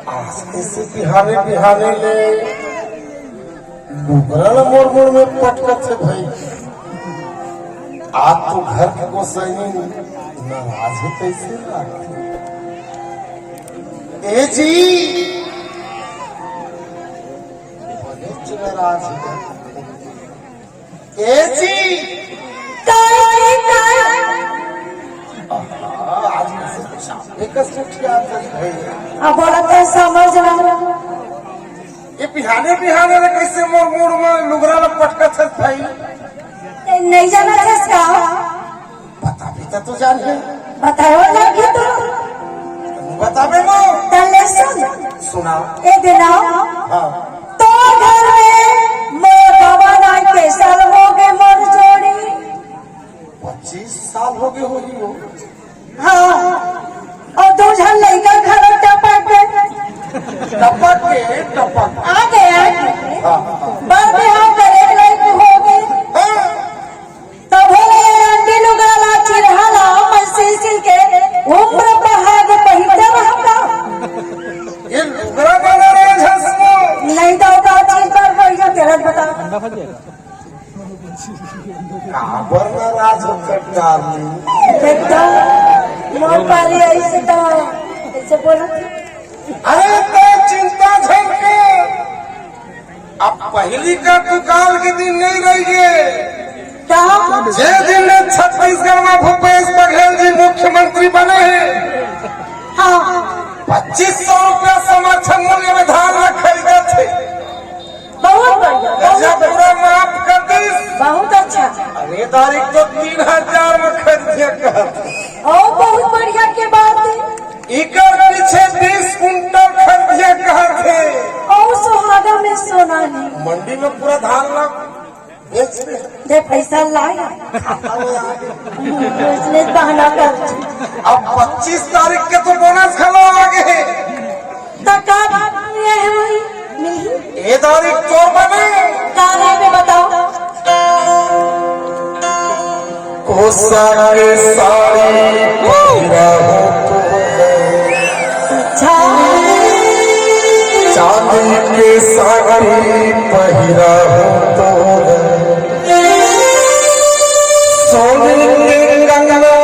बिहाने बिहाने ले लुगरल मोड़ मोड़ में पटकत है भाई। आज तो घर के गोसाई नाराज है कैसे ए जी नाराज है ए जी आज अब समझ ये बिहाने बिहाने ने कैसे मोड़ मोड़ में लुगरा में पटका था भाई। नहीं जाना था इसका बता भी तो जान है बताओ ना कि तो बतावे मो तले सुन सुना ए देना हाँ तो घर में मोर बाबा ना के साल हो गए मोर जोड़ी 25 साल हो गए होगी वो। हाँ और दो झन लड़का घर टपक टपक आगे बाद में हम करे लायक हो गए तो भोले अंडी लुगाला चिरहाला मसीसिल के उम्र बहाग पहिते रहता ये लुगरा बना रहे झसमो नहीं तो का चीज पर कोई जो गलत बता काबर नाराज होकर डाली एकदम मोर पाली ऐसे तो ऐसे बोला अरे तो चिंता झलके अब पहली का दुकान के दिन नहीं रहिए क्या जे दिन छत्तीसगढ़ में भूपेश बघेल जी मुख्यमंत्री बने हैं हाँ 2500 रुपया समर्थन मूल्य में धान रखल गए थे। बहुत बढ़िया जब पूरा माफ कर दी बहुत अच्छा अरे तारीख तो 3000 में खरीदिए कहते और बहुत बढ़िया के बात है इकर पीछे 20 कुंटल खरीदिए कहते और सुहागा में सोना नहीं मंडी में पूरा धान लग बेच रहे दे पैसा लाया इसलिए बहाना कर अब 25 तारीख के तो बोनस खलो आगे तका ये है वही नहीं ये तारीख चोर बने गाने में बताओ कोसा के साड़ी पहिरा हो तो अच्छा चांदी के साड़ी पहिरा हो तो सोने के कंगना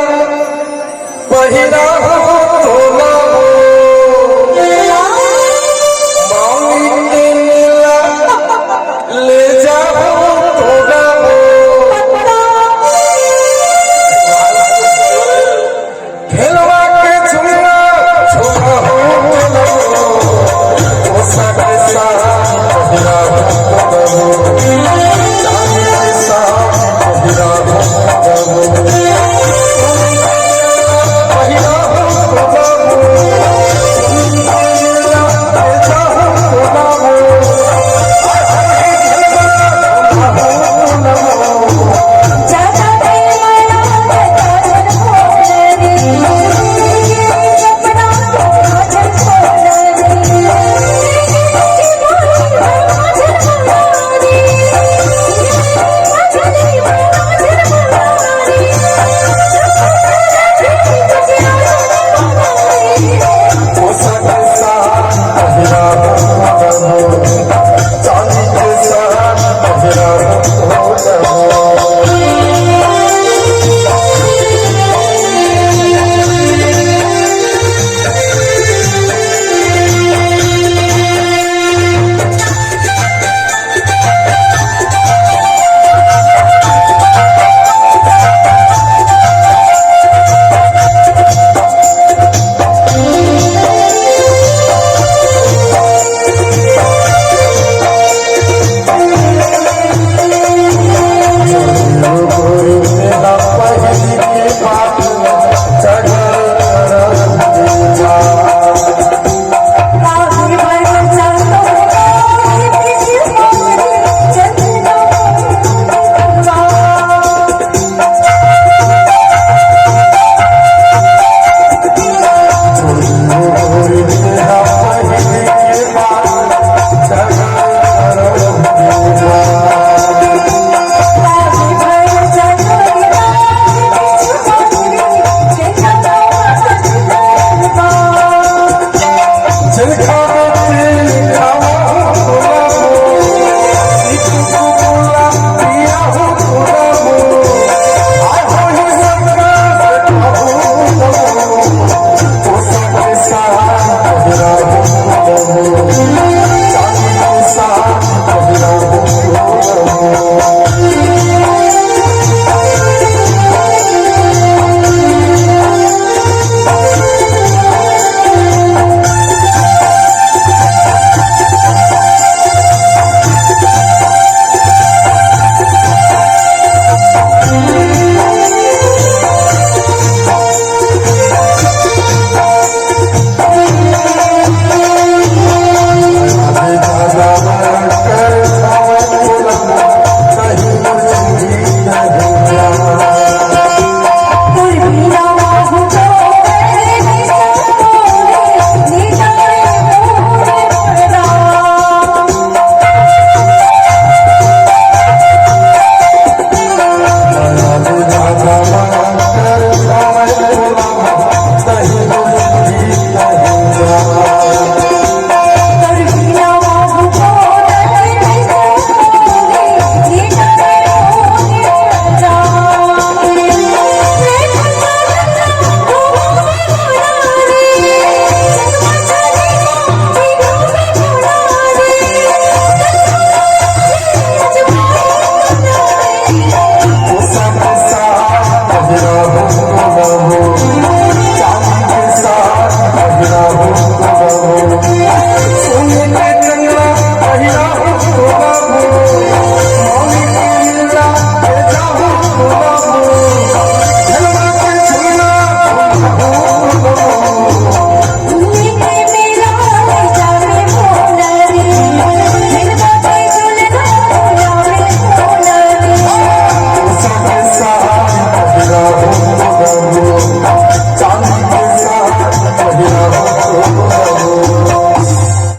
पहिरा हो तो मांगी के नीला ले जाओ तो खेलवा के झुमना झुमा हो कोसा के साड़ी पहिरा हो तो चांदी के साड़ी पहिरा हो